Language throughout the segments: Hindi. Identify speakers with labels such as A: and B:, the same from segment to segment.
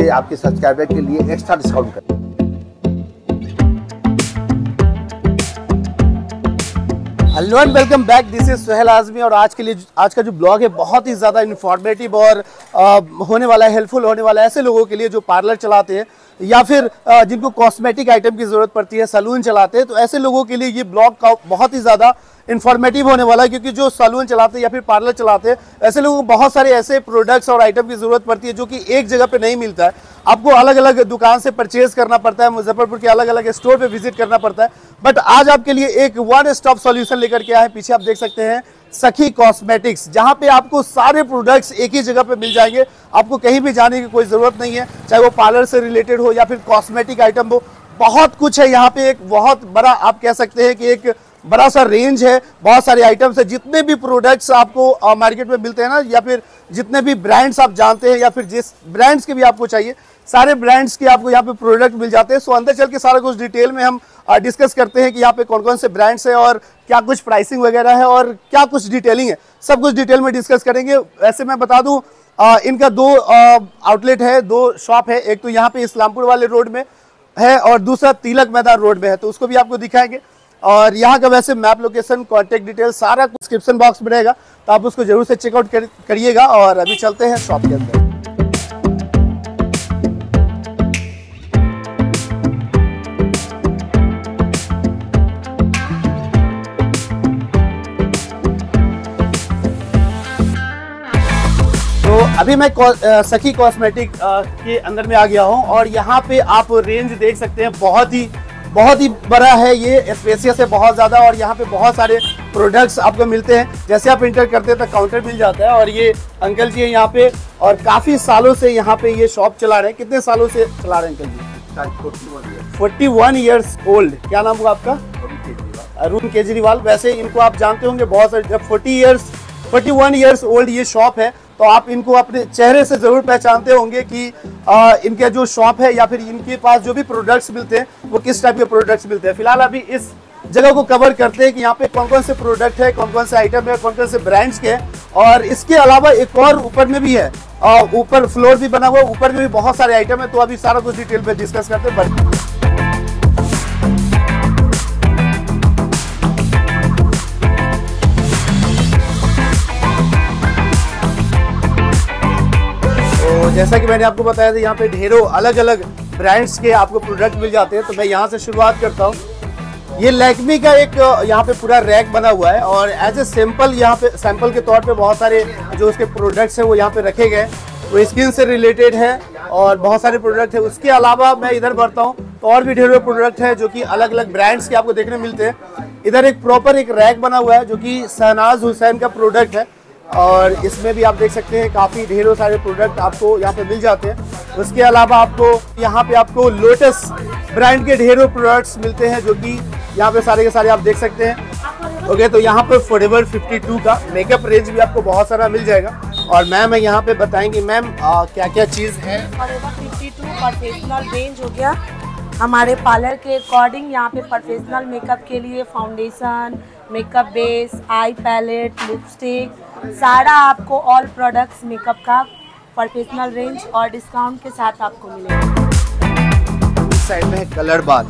A: से आपके सब्सक्राइबर के लिए एक्स्ट्रा डिस्काउंट करें। Hello and welcome back, this is Suhail Azmi. और आज का जो ब्लॉग है बहुत ही ज़्यादा इन्फॉर्मेटिव और होने वाला है, हेल्पफुल होने वाला है ऐसे लोगों के लिए जो पार्लर चलाते हैं या फिर जिनको कॉस्मेटिक आइटम की ज़रूरत पड़ती है, सैलून चलाते हैं। तो ऐसे लोगों के लिए ये ब्लॉग का बहुत ही ज़्यादा इन्फॉर्मेटिव होने वाला है, क्योंकि जो सैलून चलाते हैं या फिर पार्लर चलाते हैं ऐसे लोगों को बहुत सारे ऐसे प्रोडक्ट्स और आइटम की ज़रूरत पड़ती है जो कि एक जगह पे नहीं मिलता है। आपको अलग अलग दुकान से परचेज करना पड़ता है, मुजफ्फरपुर के अलग अलग स्टोर पे विजिट करना पड़ता है। बट आज आपके लिए एक वन स्टॉप सॉल्यूशन लेकर के आए हैं। पीछे आप देख सकते हैं सखी कॉस्मेटिक्स, जहां पे आपको सारे प्रोडक्ट्स एक ही जगह पे मिल जाएंगे। आपको कहीं भी जाने की कोई ज़रूरत नहीं है, चाहे वो पार्लर से रिलेटेड हो या फिर कॉस्मेटिक आइटम हो, बहुत कुछ है यहाँ पे। एक बहुत बड़ा आप कह सकते हैं कि एक बड़ा सा रेंज है, बहुत सारे आइटम्स है। जितने भी प्रोडक्ट्स आपको मार्केट में मिलते हैं ना, या फिर जितने भी ब्रांड्स आप जानते हैं या फिर जिस ब्रांड्स के भी आपको चाहिए, सारे ब्रांड्स के आपको यहाँ पे प्रोडक्ट मिल जाते हैं। सो अंदर चल के सारा कुछ डिटेल में हम डिस्कस करते हैं कि यहाँ पे कौन कौन से ब्रांड्स है और क्या कुछ प्राइसिंग वगैरह है और क्या कुछ डिटेलिंग है, सब कुछ डिटेल में डिस्कस करेंगे। वैसे मैं बता दूं, इनका दो आउटलेट है, दो शॉप है। एक तो यहाँ पे इस्लामपुर वाले रोड में है और दूसरा तिलक मैदान रोड में है, तो उसको भी आपको दिखाएंगे। और यहाँ का वैसे मैप, लोकेशन, कॉन्टेक्ट डिटेल सारा डिस्क्रिप्शन बॉक्स में रहेगा, तो आप उसको जरूर से चेकआउट करिएगा। और अभी चलते हैं शॉप के अंदर। तो अभी मैं सखी कॉस्मेटिक के अंदर में आ गया हूँ और यहाँ पे आप रेंज देख सकते हैं, बहुत ही बड़ा है ये, स्पेसियस है बहुत ज़्यादा। और यहाँ पे बहुत सारे प्रोडक्ट्स आपको मिलते हैं। जैसे आप इंटर करते हैं तो काउंटर मिल जाता है। और ये अंकल जी है यहाँ पे और काफ़ी सालों से यहाँ पे ये शॉप चला रहे हैं। कितने सालों से चला रहे हैं अंकल जी? 41 ईयर्स ओल्ड। क्या नाम हुआ आपका? अरुण केजरीवाल। वैसे इनको आप जानते होंगे, बहुत सारे, जब 41 ईयर्स ओल्ड ये शॉप है तो आप इनको अपने चेहरे से ज़रूर पहचानते होंगे कि इनका जो शॉप है या फिर इनके पास जो भी प्रोडक्ट्स मिलते हैं वो किस टाइप के प्रोडक्ट्स मिलते हैं। फिलहाल अभी इस जगह को कवर करते हैं कि यहाँ पे कौन कौन से प्रोडक्ट है, कौन कौन से आइटम है, कौन कौन से ब्रांड्स के हैं। और इसके अलावा एक और ऊपर में भी है, ऊपर फ्लोर भी बना हुआ है, ऊपर में भी बहुत सारे आइटम है। तो अभी सारा कुछ डिटेल में डिस्कस करते हैं। जैसा कि मैंने आपको बताया था, यहाँ पे ढेरों अलग अलग ब्रांड्स के आपको प्रोडक्ट मिल जाते हैं। तो मैं यहाँ से शुरुआत करता हूँ। ये लैक्मी का एक यहाँ पे पूरा रैक बना हुआ है और एज ए सैंपल, यहाँ पे सैंपल के तौर पे बहुत सारे जो उसके प्रोडक्ट्स हैं वो यहाँ पे रखे गए। वो स्किन से रिलेटेड है और बहुत सारे प्रोडक्ट है। उसके अलावा मैं इधर बढ़ता हूँ तो और भी ढेरों प्रोडक्ट है जो कि अलग अलग ब्रांड्स के आपको देखने मिलते हैं। इधर एक प्रॉपर एक रैक बना हुआ है जो कि शहनाज हुसैन का प्रोडक्ट है और इसमें भी आप देख सकते हैं काफ़ी ढेरों सारे प्रोडक्ट आपको यहाँ पे मिल जाते हैं। उसके अलावा आपको यहाँ पे आपको लोटस ब्रांड के ढेरों प्रोडक्ट्स मिलते हैं जो कि यहाँ पे सारे के सारे आप देख सकते हैं। ओके, तो यहाँ पे फॉरएवर 52 का मेकअप रेंज भी आपको बहुत सारा मिल जाएगा। और मैम है यहाँ पे बताएंगी मैम क्या क्या चीज़ है।
B: फॉरएवर 52 प्रोफेशनल रेंज हो गया हमारे पार्लर के अकॉर्डिंग। यहाँ पे प्रोफेशनल मेकअप के लिए foundation, makeup base, eye palette, lipstick, सारा आपको ऑल प्रोडक्ट्स मेकअप का प्रोफेशनल रेंज और डिस्काउंट के साथ आपको मिलेगा।
A: इस साइड में है कलर बार,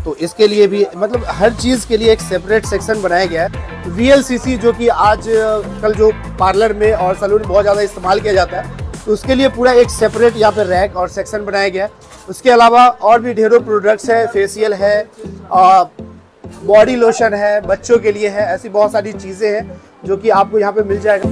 A: तो इसके लिए भी मतलब हर चीज़ के लिए एक सेपरेट सेक्शन बनाया गया है। VLCC जो कि आज कल जो पार्लर में और सैलून में बहुत ज़्यादा इस्तेमाल किया जाता है, तो उसके लिए पूरा एक सेपरेट यहाँ पे रैक और सेक्शन बनाया गया है। उसके अलावा और भी ढेरों प्रोडक्ट्स है, फेशियल है, बॉडी लोशन है, बच्चों के लिए है, ऐसी बहुत सारी चीज़ें हैं जो कि आपको यहाँ पे मिल जाएगा।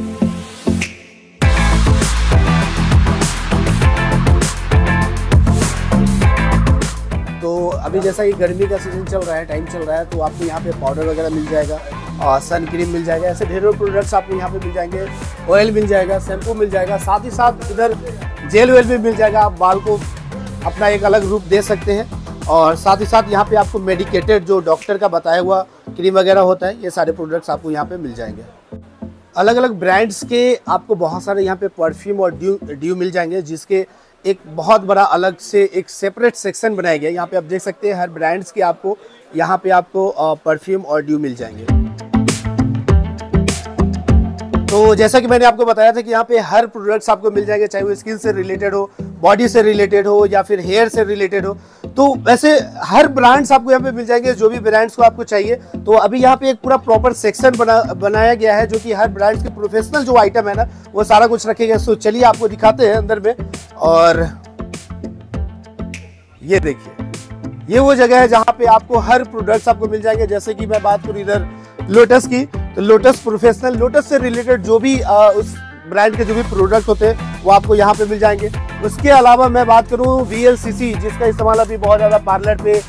A: तो अभी जैसा कि गर्मी का सीजन चल रहा है, टाइम चल रहा है, तो आपको यहाँ पे पाउडर वगैरह मिल जाएगा और सन क्रीम मिल जाएगा। ऐसे ढेरों प्रोडक्ट्स आपको यहाँ पे मिल जाएंगे। ऑयल मिल जाएगा, शैम्पू मिल जाएगा, साथ ही साथ इधर जेल वेल भी मिल जाएगा। आप बाल को अपना एक अलग रूप दे सकते हैं। और साथ ही साथ यहाँ पे आपको मेडिकेटेड जो डॉक्टर का बताया हुआ क्रीम वगैरह होता है, ये सारे प्रोडक्ट्स आपको यहाँ पे मिल जाएंगे। अलग अलग ब्रांड्स के आपको बहुत सारे यहाँ पे परफ्यूम और ड्यू मिल जाएंगे, जिसके एक बहुत बड़ा अलग से एक सेपरेट सेक्शन बनाया गया है। यहाँ पे आप देख सकते हैं हर ब्रांड्स के आपको यहाँ पे आपको परफ्यूम और ड्यू मिल जाएंगे। तो जैसा कि मैंने आपको बताया था कि यहाँ पे हर प्रोडक्ट्स आपको मिल जाएंगे, चाहे वो स्किन से रिलेटेड हो, बॉडी से रिलेटेड हो या फिर हेयर से रिलेटेड हो। तो वैसे हर ब्रांड्स आपको यहाँ पे मिल जाएंगे, जो भी ब्रांड्स को आपको चाहिए। तो अभी यहाँ पे एक पूरा प्रॉपर सेक्शन बनाया गया है, जो कि हर ब्रांड्स के प्रोफेशनल जो आइटम है ना, वो सारा कुछ रखे गए। सो चलिए आपको दिखाते हैं अंदर में। और ये देखिए, ये वो जगह है जहाँ पे आपको हर प्रोडक्ट्स आपको मिल जाएंगे। जैसे कि मैं बात करूँ इधर लोटस की, तो लोटस प्रोफेशनल, लोटस से रिलेटेड जो भी उस ब्रांड के जो भी प्रोडक्ट होते हैं वो आपको यहाँ पे मिल जाएंगे। उसके अलावा मैं बात करूँ VLCC, जिसका इस्तेमाल अभी बहुत ज़्यादा पार्लर पे,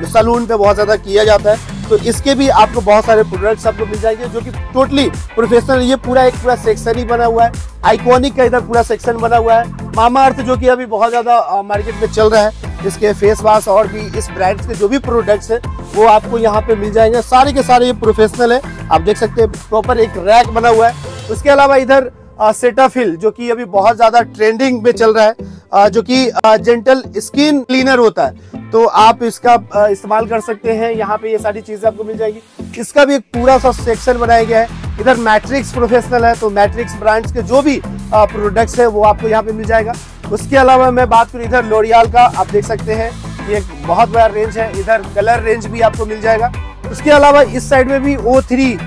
A: सलून पे बहुत ज़्यादा किया जाता है, तो इसके भी आपको बहुत सारे प्रोडक्ट्स आपको मिल जाएंगे जो कि टोटली प्रोफेशनल। ये पूरा सेक्शन ही बना हुआ है। आइकॉनिक का इधर पूरा सेक्शन बना हुआ है। मामा अर्थ जो कि अभी बहुत ज़्यादा मार्केट में चल रहा है, इसके फेस वॉश और भी इस ब्रांड्स के जो भी प्रोडक्ट्स है वो आपको यहाँ पे मिल जाएंगे। सारे के सारे ये प्रोफेशनल है, आप देख सकते हैं प्रॉपर एक रैक बना हुआ है। उसके अलावा इधर सेटाफिल, जो कि अभी बहुत ज्यादा ट्रेंडिंग में चल रहा है, जो कि जेंटल स्किन क्लीनर होता है, तो आप इसका इस्तेमाल कर सकते हैं। यहाँ पे ये सारी चीजें आपको मिल जाएगी। इसका भी एक पूरा सा सेक्शन बनाया गया है। इधर मैट्रिक्स प्रोफेशनल है, तो मैट्रिक्स ब्रांड्स के जो भी प्रोडक्ट्स है वो आपको यहाँ पे मिल जाएगा। उसके अलावा मैं बात करूँ इधर लॉरियल का, आप देख सकते हैं ये एक बहुत बड़ा रेंज है। इधर कलर रेंज भी आपको मिल जाएगा। उसके अलावा इस साइड में भी O3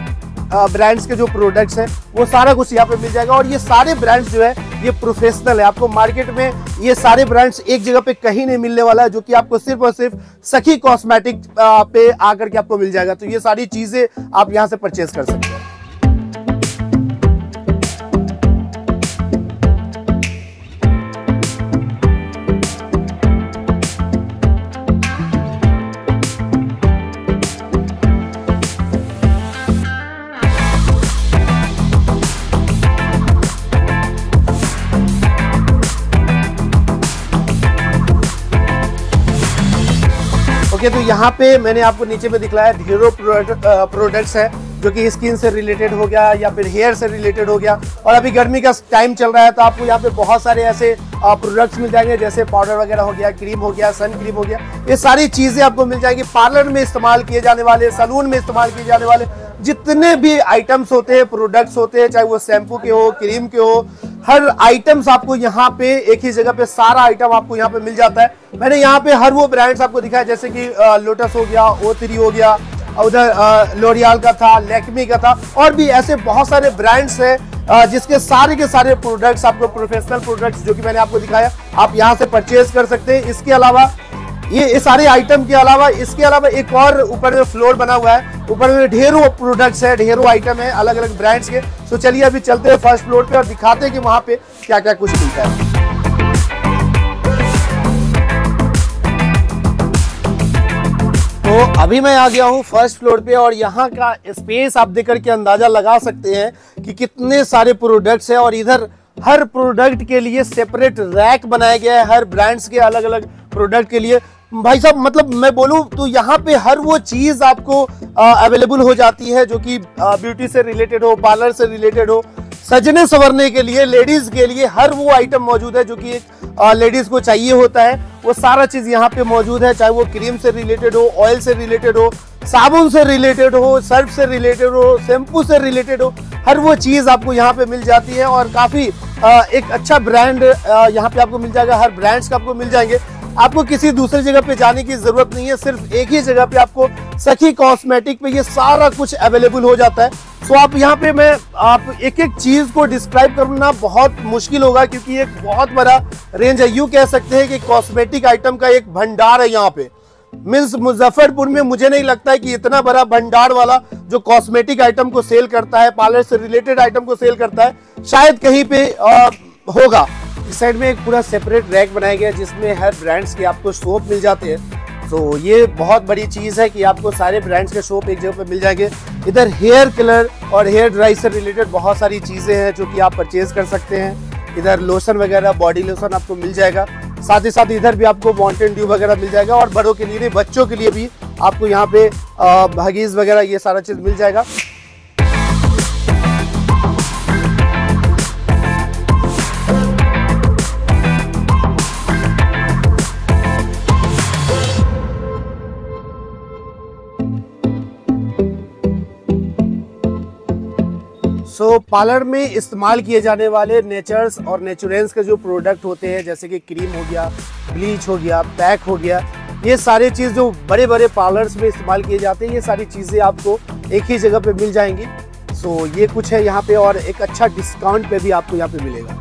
A: ब्रांड्स के जो प्रोडक्ट्स हैं वो सारा कुछ यहाँ पे मिल जाएगा। और ये सारे ब्रांड्स जो है ये प्रोफेशनल है। आपको मार्केट में ये सारे ब्रांड्स एक जगह पे कहीं नहीं मिलने वाला है, जो कि आपको सिर्फ और सिर्फ सखी कॉस्मेटिक पे आकर के आपको मिल जाएगा। तो ये सारी चीजें आप यहाँ से परचेज कर सकते हैं। तो यहाँ पे मैंने आपको नीचे में दिखलाया ढेरों प्रोडक्ट्स है, जो कि स्किन से रिलेटेड हो गया या फिर हेयर से रिलेटेड हो गया। और अभी गर्मी का टाइम चल रहा है, तो आपको यहाँ पे बहुत सारे ऐसे प्रोडक्ट्स मिल जाएंगे, जैसे पाउडर वगैरह हो गया, क्रीम हो गया, सन क्रीम हो गया। ये सारी चीजें आपको मिल जाएंगी। पार्लर में इस्तेमाल किए जाने वाले, सलून में इस्तेमाल किए जाने वाले जितने भी आइटम्स होते हैं, प्रोडक्ट्स होते हैं, चाहे वो शैम्पू के हो, क्रीम के हो, हर आइटम्स आपको यहाँ पे एक ही जगह पे सारा आइटम आपको यहाँ पे मिल जाता है। मैंने यहाँ पे हर वो ब्रांड्स आपको दिखाया, जैसे कि लोटस हो गया, O3 हो गया, उधर लॉरियल का था, लैक्मी का था, और भी ऐसे बहुत सारे ब्रांड्स हैं जिसके सारे के सारे प्रोडक्ट्स आपको, प्रोफेशनल प्रोडक्ट्स जो कि मैंने आपको दिखाया, आप यहाँ से परचेज कर सकते हैं। इसके अलावा ये सारे आइटम के अलावा इसके अलावा एक और ऊपर में फ्लोर बना हुआ है। ऊपर में ढेरों प्रोडक्ट्स है, ढेरों आइटम है अलग अलग ब्रांड्स के। तो चलिए अभी चलते हैं फर्स्ट फ्लोर पे और दिखाते हैं कि वहां पे क्या क्या कुछ मिलता है। तो अभी मैं आ गया हूँ फर्स्ट फ्लोर पे, और यहाँ का स्पेस आप देख करके अंदाजा लगा सकते हैं कि कितने सारे प्रोडक्ट्स हैं। और इधर हर प्रोडक्ट के लिए सेपरेट रैक बनाया गया है, हर ब्रांड्स के अलग अलग प्रोडक्ट के लिए। भाई साहब, मतलब मैं बोलूं तो यहाँ पे हर वो चीज आपको अवेलेबल हो जाती है जो कि ब्यूटी से रिलेटेड हो, पार्लर से रिलेटेड हो, सजने संवरने के लिए, लेडीज के लिए हर वो आइटम मौजूद है जो कि एक लेडीज को चाहिए होता है। वो सारा चीज यहाँ पे मौजूद है, चाहे वो क्रीम से रिलेटेड हो, ऑयल से रिलेटेड हो, साबुन से रिलेटेड हो, सर्फ से रिलेटेड हो, शैम्पू से रिलेटेड हो, हर वो चीज आपको यहाँ पे मिल जाती है। और काफी एक अच्छा ब्रांड यहाँ पे आपको मिल जाएगा, हर ब्रांड्स का आपको मिल जाएंगे। आपको किसी दूसरी जगह पे जाने की जरूरत नहीं है, सिर्फ एक ही जगह पे आपको सखी कॉस्मेटिक पे ये सारा कुछ अवेलेबल हो जाता है। सो आप यहाँ पे आप एक एक चीज को डिस्क्राइब करना बहुत मुश्किल होगा, क्योंकि एक बहुत बड़ा रेंज है। यूं कह सकते हैं कि कॉस्मेटिक आइटम का एक भंडार है यहाँ पे। मीन्स मुजफ्फरपुर में मुझे नहीं लगता है कि इतना बड़ा भंडार वाला जो कॉस्मेटिक आइटम को सेल करता है, पार्लर से रिलेटेड आइटम को सेल करता है, शायद कहीं पे होगा। इस साइड में एक पूरा सेपरेट रैक बनाया गया है जिसमें हर ब्रांड्स के आपको सोप मिल जाते हैं। तो ये बहुत बड़ी चीज है कि आपको सारे ब्रांड्स के सोप एक जगह पे मिल जाएंगे। इधर हेयर कलर और हेयर ड्राई से रिलेटेड बहुत सारी चीजें हैं जो कि आप परचेज कर सकते हैं। इधर लोशन वगैरह, बॉडी लोशन आपको मिल जाएगा। साथ ही साथ इधर भी आपको माउंटेन ड्यू वगैरह मिल जाएगा, और बड़ों के लिए नहीं, बच्चों के लिए भी आपको यहाँ पे हगीज वगैरह ये सारा चीज मिल जाएगा। सो पार्लर में इस्तेमाल किए जाने वाले नेचर्स और नेचुरेंस के जो प्रोडक्ट होते हैं, जैसे कि क्रीम हो गया, ब्लीच हो गया, पैक हो गया, ये सारी चीज़ जो बड़े बड़े पार्लर्स में इस्तेमाल किए जाते हैं, ये सारी चीज़ें आपको एक ही जगह पे मिल जाएंगी। सो ये कुछ है यहाँ पे, और एक अच्छा डिस्काउंट पे भी आपको यहाँ पे मिलेगा।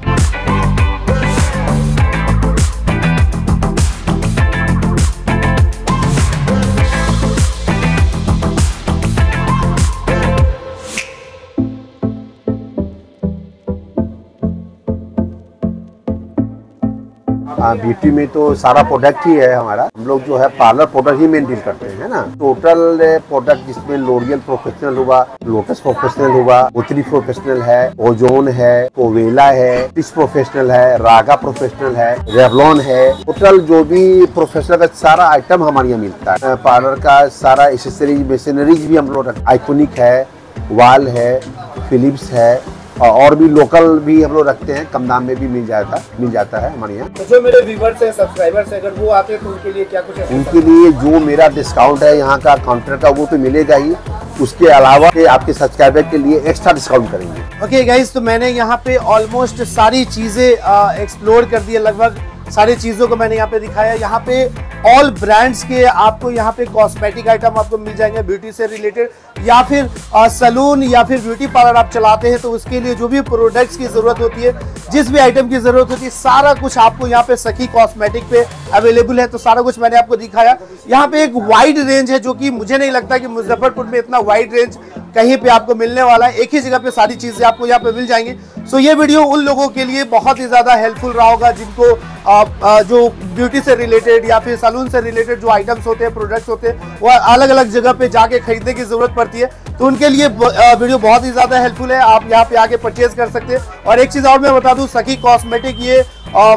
C: ब्यूटी में तो सारा प्रोडक्ट ही है हमारा। हम लोग जो है पार्लर प्रोडक्ट ही मेन डील करते हैं, है ना। टोटल प्रोडक्ट जिसमें लॉरियल प्रोफेशनल हुआ, लोटस प्रोफेशनल हुआ, उत्तरी प्रोफेशनल है, ओजोन है, कोवेला है, टिस प्रोफेशनल है, रागा प्रोफेशनल है, रेवलॉन है। टोटल जो भी प्रोफेशनल का सारा आइटम हमारे यहाँ मिलता है। पार्लर का सारा एसेसरीज मशीनरीज भी हम लोग रखते हैं। आइकोनिक है, वाल है, फिलिप्स है, और भी लोकल भी हम लोग रखते हैं। कम दाम में भी मिल जाता है हमारे यहाँ।
A: तो जो मेरे व्यूअर्स हैं, सब्सक्राइबर्स हैं, अगर वो आते हैं तो उनके लिए क्या कुछ है?
C: उनके लिए जो मेरा डिस्काउंट है यहाँ का काउंटर का, वो तो मिलेगा ही। उसके अलावा आपके सब्सक्राइबर के लिए एक्स्ट्रा डिस्काउंट करेंगे।
A: ओके गाइस, तो मैंने यहाँ पे ऑलमोस्ट सारी चीजें एक्सप्लोर कर दी है। लगभग सारी चीजों को मैंने यहाँ पे दिखाया। यहाँ पे ऑल ब्रांड्स के आपको यहाँ पे कॉस्मेटिक आइटम आपको मिल जाएंगे, ब्यूटी से रिलेटेड, या फिर सैलून या फिर ब्यूटी पार्लर आप चलाते हैं तो उसके लिए जो भी प्रोडक्ट्स की जरूरत होती है, जिस भी आइटम की जरूरत होती है, सारा कुछ आपको यहाँ पे सखी कॉस्मेटिक पे अवेलेबल है। तो सारा कुछ मैंने आपको दिखाया। यहाँ पे एक वाइड रेंज है, जो कि मुझे नहीं लगता कि मुजफ्फरपुर में इतना वाइड रेंज कहीं पे आपको मिलने वाला है। एक ही जगह पे सारी चीजें आपको यहाँ पे मिल जाएंगी। सो ये वीडियो उन लोगों के लिए बहुत ही ज्यादा हेल्पफुल रहा होगा जिनको जो ब्यूटी से रिलेटेड या फिर सैलून से रिलेटेड जो आइटम्स होते हैं, प्रोडक्ट्स होते हैं, वो अलग अलग जगह पे जाके खरीदने की जरूरत पड़ती है। तो उनके लिए वीडियो बहुत ही ज्यादा हेल्पफुल है। आप यहाँ पे आके परचेज कर सकते हैं। और एक चीज और मैं बता दूं, सखी कॉस्मेटिक ये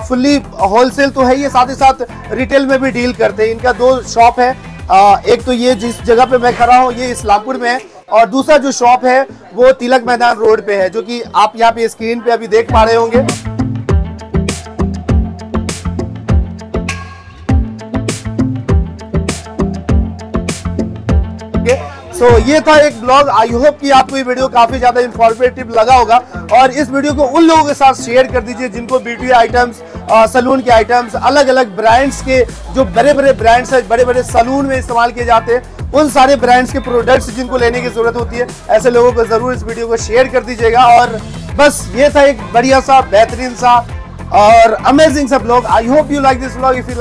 A: फुल्ली होलसेल तो है, ये साथ ही साथ रिटेल में भी डील करते हैं। इनका 2 शॉप है। एक तो ये जिस जगह पे मैं खड़ा हूँ ये इस्लामपुर में है, और दूसरा जो शॉप है वो तिलक मैदान रोड पे है, जो कि आप यहाँ पे स्क्रीन पे अभी देख पा रहे होंगे। सो ये था एक ब्लॉग। आई होप कि आपको ये वीडियो काफी ज्यादा इंफॉर्मेटिव लगा होगा, और इस वीडियो को उन लोगों के साथ शेयर कर दीजिए जिनको ब्यूटी आइटम्स, सैलून के आइटम्स, अलग अलग ब्रांड्स के जो बड़े बड़े ब्रांड्स है, बड़े बड़े सैलून में इस्तेमाल किए जाते हैं, उन सारे ब्रांड्स के प्रोडक्ट्स जिनको लेने की जरूरत होती है, ऐसे लोगों को जरूर इस वीडियो को शेयर कर दीजिएगा। और बस ये था एक बढ़िया सा, बेहतरीन सा और अमेजिंग सा blog. I hope you like this blog. If you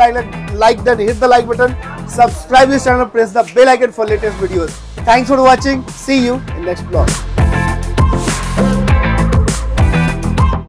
A: like then hit the like button, subscribe this channel, press the bell icon for latest videos. Thanks for watching. See you in next vlog.